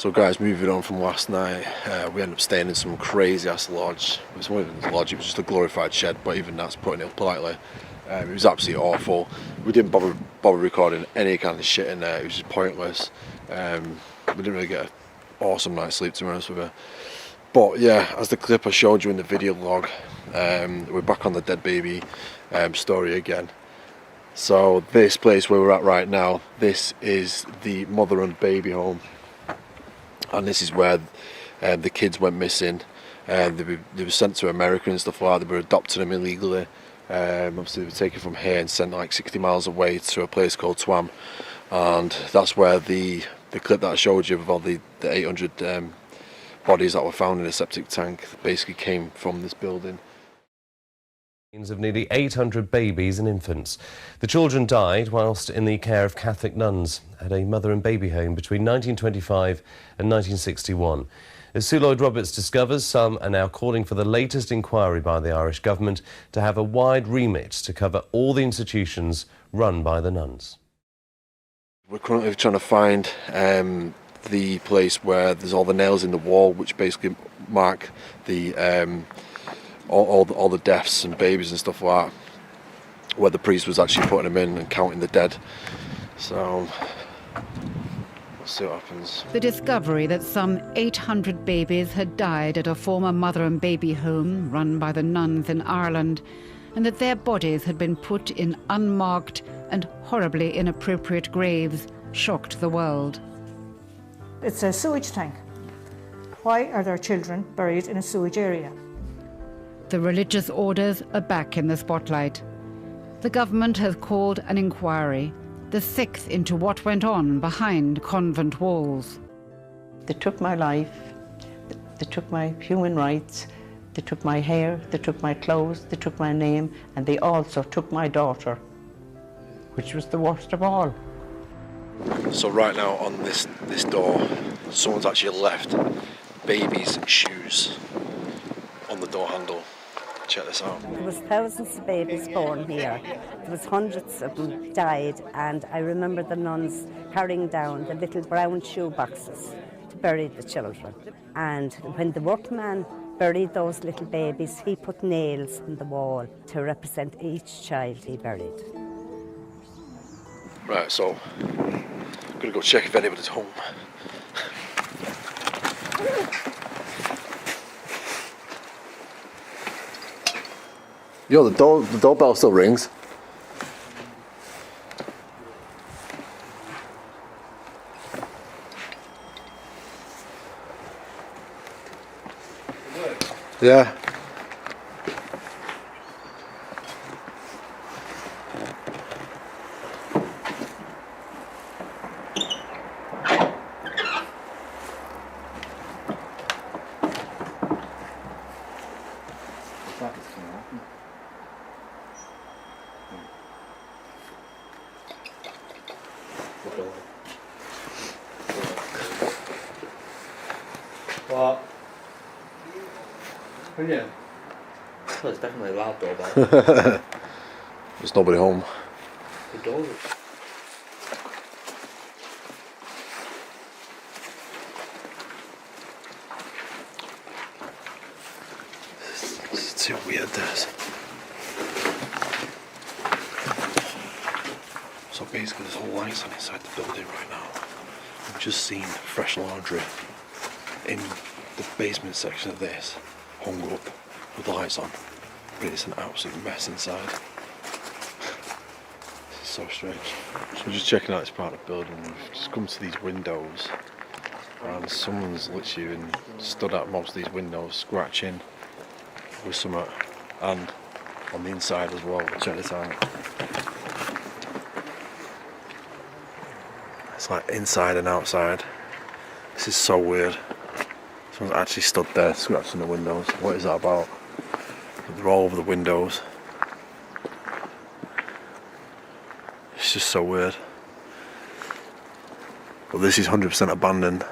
So guys, moving on from last night, we ended up staying in some crazy ass lodge. It wasn't even a lodge, it was just a glorified shed, but even that's putting it politely. It was absolutely awful. We didn't bother recording any kind of shit in there, it was just pointless. We didn't really get an awesome night's sleep, to be honest with you. But yeah, as the clip I showed you in the video log, we're back on the dead baby story again. So this place where we're at right now, this is the mother and baby home. And this is where the kids went missing. They were sent to America and stuff like that. They were adopted them illegally. Obviously they were taken from here and sent like 60 miles away to a place called Twam. And that's where the clip that I showed you of all the 800 bodies that were found in a septic tank basically came from this building. Of nearly 800 babies and infants. The children died whilst in the care of Catholic nuns at a mother and baby home between 1925 and 1961. As Sue Lloyd-Roberts discovers, some are now calling for the latest inquiry by the Irish government to have a wide remit to cover all the institutions run by the nuns. We're currently trying to find the place where there's all the nails in the wall, which basically mark the all the deaths and babies and stuff like that, where the priest was actually putting them in and counting the dead. So we'll see what happens. The discovery that some 800 babies had died at a former mother and baby home run by the nuns in Ireland, and that their bodies had been put in unmarked and horribly inappropriate graves, shocked the world. It's a sewage tank. Why are there children buried in a sewage area? The religious orders are back in the spotlight. The government has called an inquiry, the sixth into what went on behind convent walls. They took my life, they took my human rights, they took my hair, they took my clothes, they took my name, and they also took my daughter, which was the worst of all. So right now on this door, someone's actually left baby's shoes on the door handle. Check this out. There was thousands of babies born here. There was hundreds of them died, and I remember the nuns carrying down the little brown shoe boxes to bury the children. And when the workman buried those little babies, he put nails in the wall to represent each child he buried. Right, so I'm gonna go check if anybody's home. Yo, the doorbell still rings. Yeah. What? Oh, yeah. Well, it's definitely a loud doorbell. There's nobody home. The door. This is too weird, this. So basically there's all lights on inside the building right now. I've just seen fresh laundry in the basement section of this, hung up with lights on, but it's an absolute mess inside. This is so strange. So we're just checking out this part of the building. We've just come to these windows, and someone's literally been stood at most of these windows, scratching with something, and on the inside as well. Check this out. It's like inside and outside. This is so weird. Someone's actually stood there scratching the windows. What is that about? They're all over the windows. It's just so weird. But this is 100% abandoned.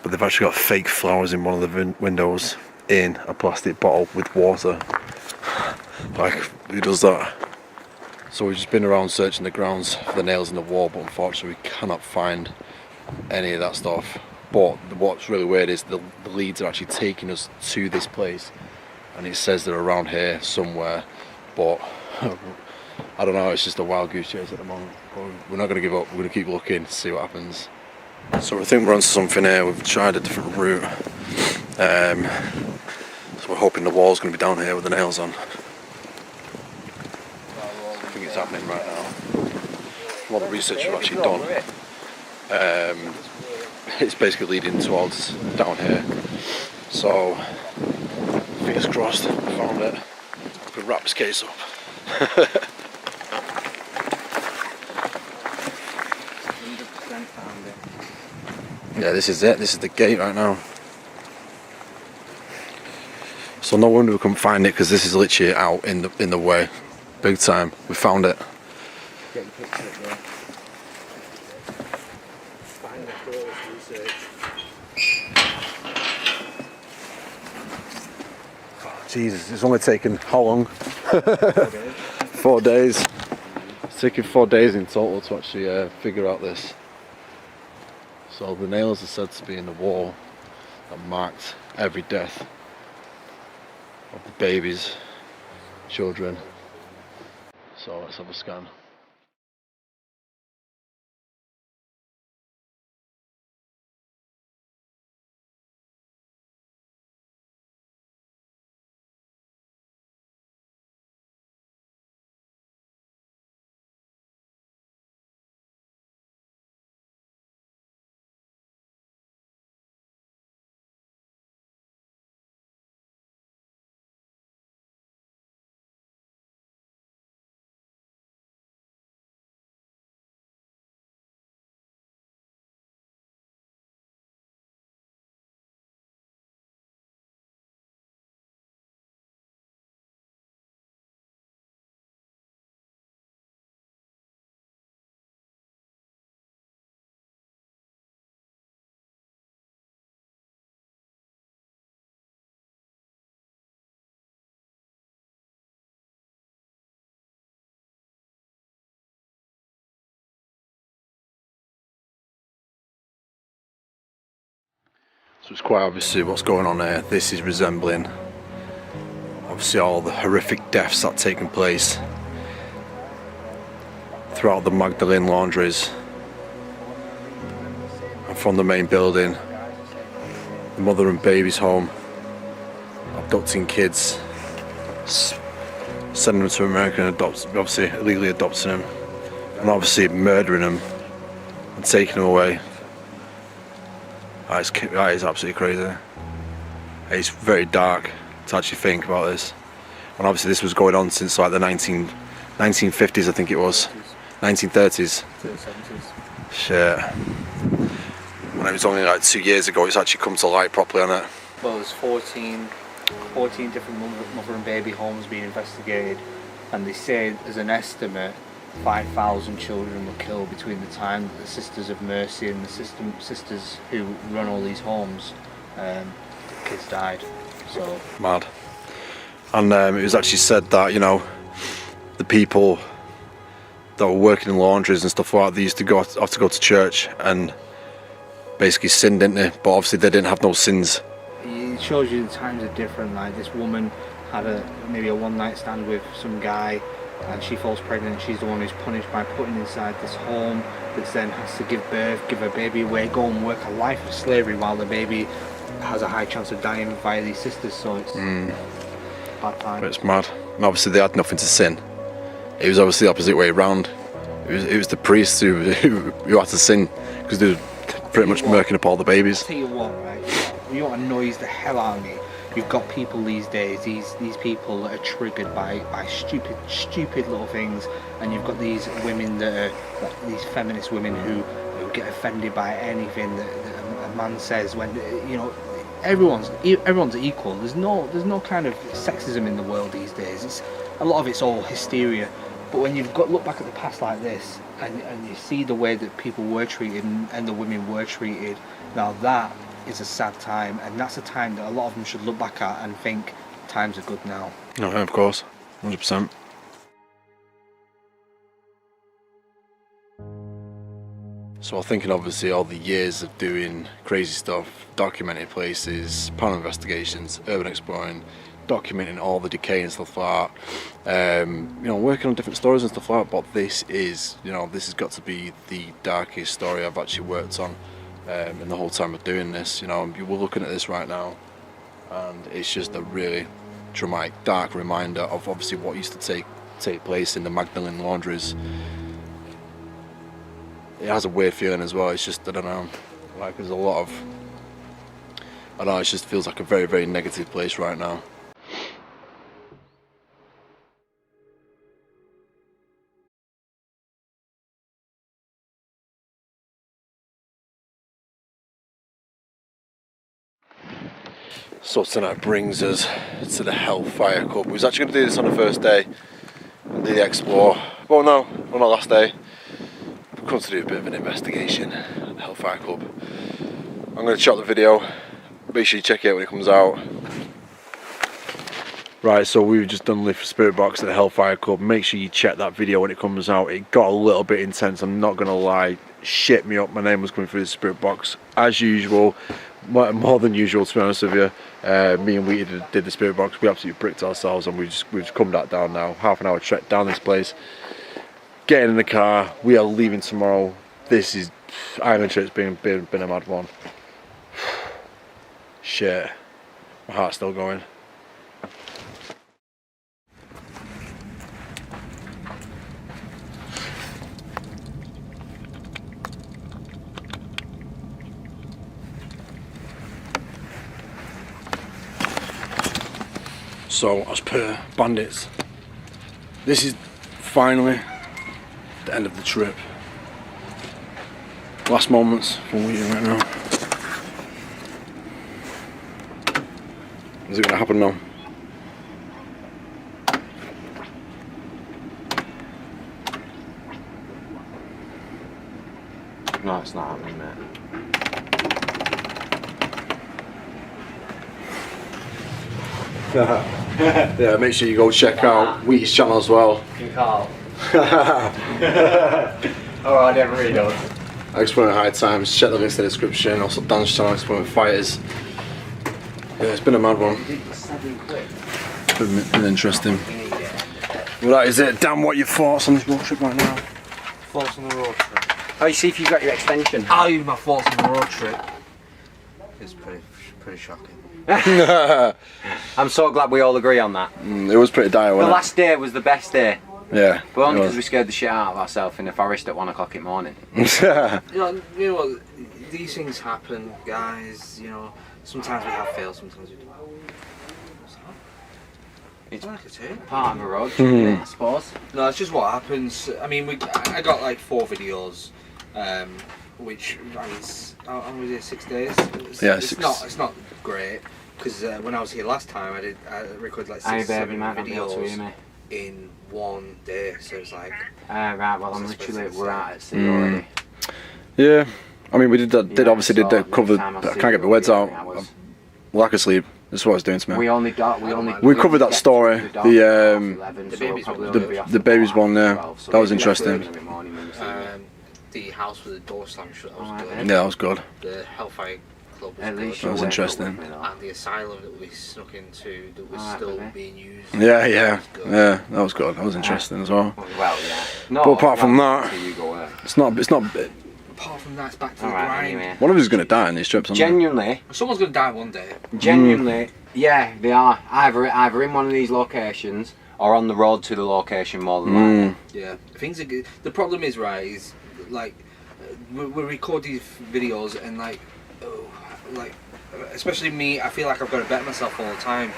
But they've actually got fake flowers in one of the windows in a plastic bottle with water. Like, who does that? So we've just been around searching the grounds for the nails in the wall, but unfortunately we cannot find any of that stuff. But what's really weird is the leads are actually taking us to this place, and it says they're around here somewhere, but I don't know, it's just a wild goose chase at the moment. But we're not going to give up, we're going to keep looking to see what happens. So I think we're onto something here. We've tried a different route, so we're hoping the wall's going to be down here with the nails on. I think it's happening right now. From all the research we've actually done, it's basically leading towards down here. So fingers crossed, we found it. We can wrap this case up. Yeah, this is it. This is the gate right now. So no wonder we couldn't find it, because this is literally out in the way, big time. We found it. Get the picture up there. Find the photos research. Oh, Jesus, it's only taken how long? 4 days. It's taken 4 days in total to actually figure out this. So the nails are said to be in the wall that marked every death of the babies, children. So let's have a scan. So it's quite obviously what's going on here. This is resembling obviously all the horrific deaths that have taken place throughout the Magdalene laundries, and from the main building, the mother and baby's home, abducting kids, sending them to America and obviously illegally adopting them, and obviously murdering them and taking them away. That is absolutely crazy. It's very dark to actually think about this. And obviously this was going on since like the 1950s, I think it was. 1930s. 70s. Shit. When it was only like 2 years ago, it's actually come to light properly on it. Well, there's 14 different mother and baby homes being investigated, and they say as an estimate 5,000 children were killed between the time that the Sisters of Mercy and the sisters who run all these homes, kids died. So mad. And it was actually said that, you know, the people that were working in laundries and stuff like that, they used to have to go to church and basically sin, didn't they? But obviously they didn't have no sins. It shows you the times are different. Like this woman had maybe a one-night stand with some guy, and she falls pregnant. She's the one who's punished by putting inside this home, that then has to give birth, give her baby away, go and work a life of slavery while the baby has a high chance of dying via these sisters. So it's bad time. But it's mad. And obviously they had nothing to sin. It was obviously the opposite way around. It was the priests who had to sin, because they were pretty much murking up all the babies. I'll tell you what, right? You know what annoys the hell out of me? You've got people these days, these people that are triggered by stupid little things, and you've got these women that are like these feminist women who get offended by anything that a man says. When you know everyone's equal. There's no kind of sexism in the world these days. A lot of it's all hysteria. But when you've got look back at the past like this, and you see the way that people were treated and the women were treated, now that is a sad time, and that's a time that a lot of them should look back at and think times are good now. No, of course, 100%. So I'm thinking obviously all the years of doing crazy stuff, documenting places, paranormal investigations, urban exploring, documenting all the decay and stuff like that, you know, working on different stories and stuff like that, but this is, you know, this has got to be the darkest story I've actually worked on in the whole time of doing this. You know, we're looking at this right now and it's just a really dramatic, dark reminder of obviously what used to take place in the Magdalene laundries. It has a weird feeling as well. It's just, I don't know, like there's a lot of, I don't know, it just feels like a very, very negative place right now. So tonight brings us to the Hellfire Cup. We was actually going to do this on the first day and do the explore. Well, no, on the last day. We've come to do a bit of an investigation at the Hellfire Club. I'm going to chop the video. Make sure you check it out when it comes out. Right, so we've just done Lift for Spirit Box at the Hellfire Club. Make sure you check that video when it comes out. It got a little bit intense, I'm not going to lie. Shit me up, my name was coming through the Spirit Box as usual. More than usual, to be honest with you. Me and we did the Spirit Box. We absolutely bricked ourselves and we've just come back down now. Half an hour trek down this place. Getting in the car. We are leaving tomorrow. This is, Island trip's been a mad one. Shit. My heart's still going. So, as per Bandits, this is finally the end of the trip. Last moments from waiting right now. Is it going to happen now? No, it's not happening, mate. Yeah, make sure you go check out Wheaty's channel as well. Carl. Alright, I never really know. Exploring High Times, check the links in the description. Also Dan's channel, Exploring Fighters. Yeah, it's been a mad one. Been interesting. Well, that is it. Dan, what are your thoughts on this road trip right now? Thoughts on the road trip? Oh, you see if you've got your extension. Oh, my thoughts on the road trip. It's pretty shocking. I'm so glad we all agree on that. It was pretty dire, wasn't The last day was the best day. Yeah. But only because we scared the shit out of ourselves in the forest at 1 o'clock in the morning. You know what? These things happen, guys. You know, sometimes we have failed, sometimes we don't. It's like a tape. part of a road trip, isn't it, I suppose. No, it's just what happens. I mean, I got like 4 videos, which is how was it, 6 days? It's not great because when I was here last time, I recorded like 6 or 7 videos in 1 day. So it's like. Right. Well, I'm literally we're out at sea already. Yeah. I mean, we did the cover. I can't get my words out. Lack of sleep. That's what I was doing to me. We covered that story. The baby's one there. That was interesting. The house with the door slammed shut. That was good. Yeah, that was good. The Hellfire Club was good. That was interesting. And the asylum that we snuck into that was still being used. Yeah, that was good. That was interesting as well. Well, yeah. But apart from that, it's not. Apart from that, it's back to the grind. Anyway. One of us is going to die in these trips. Genuinely. Someone's going to die one day. Genuinely, yeah, they are. Either in one of these locations or on the road to the location more than likely. Yeah, things are good. The problem is, right, is like we record these videos and like especially me, I feel like I've got to bet myself all the time,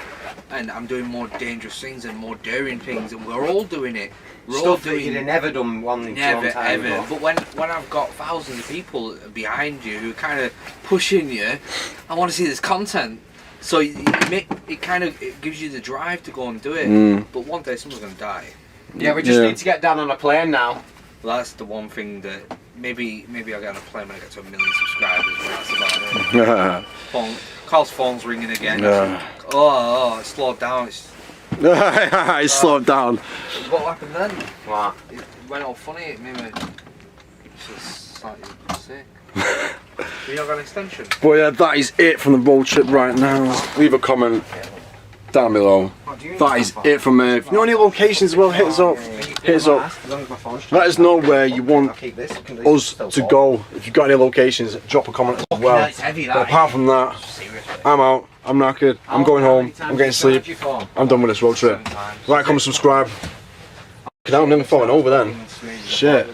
and I'm doing more dangerous things and more daring things, and we're all doing it. Stuff that you'd have never done one in never ever. But when I've got thousands of people behind you who kind of pushing you, I want to see this content. So it gives you the drive to go and do it. But one day someone's going to die. Yeah, we just need to get down on a plane now. Well, that's the one thing that maybe I'll get on a plane when I get to 1 million subscribers. But that's about it. Carl's phone's ringing again. Oh, it slowed down. It slowed down. What happened then? What? It went all funny. It made me just thought you were sick. You not got an extension? But yeah, that is it from the road trip right now. Leave a comment down below. That is it from me. If you know any locations as well, hit us up. Hit us up. Let us know where you want us to go. If you've got any locations, drop a comment as well. But apart from that, I'm out. I'm knackered. I'm going home. I'm getting sleep. I'm done with this road trip. Like, comment, subscribe. I'm nearly falling over then. Shit.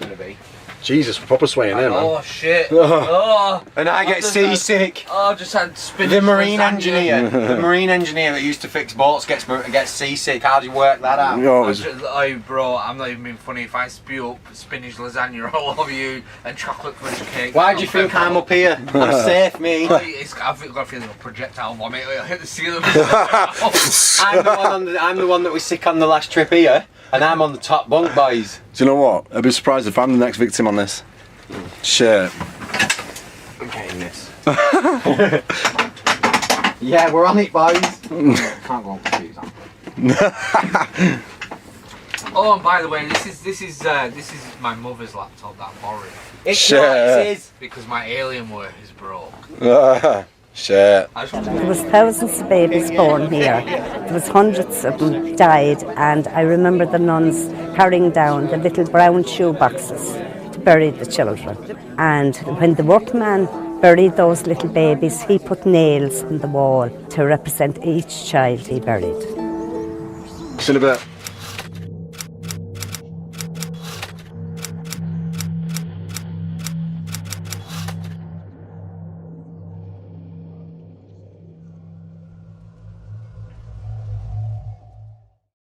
Jesus, proper swaying in, man. Oh shit. Oh. And I get seasick. Oh, I just had spinach. The marine engineer, that used to fix boats gets seasick. How do you work that out? Oh, bro, I'm not even being funny. If I spew up spinach lasagna all over you and chocolate fudge cake. Why do you think I'm up here? I'm safe, me. I've got a feeling of projectile vomit. It'll hit the ceiling. I'm the one that was sick on the last trip here. And I'm on the top bunk, boys. Do you know what? I'd be surprised if I'm the next victim on this. Shit. I'm getting this. Yeah, we're on it, boys. Can't go on for shoes on. Oh, and by the way, this is my mother's laptop that I'm borrowing. It's not, it is. Because my Alienware is broke. Shit. There was thousands of babies born here. There was hundreds of them died, and I remember the nuns carrying down the little brown shoe boxes to bury the children. And when the workman buried those little babies, he put nails in the wall to represent each child he buried. See you in a bit.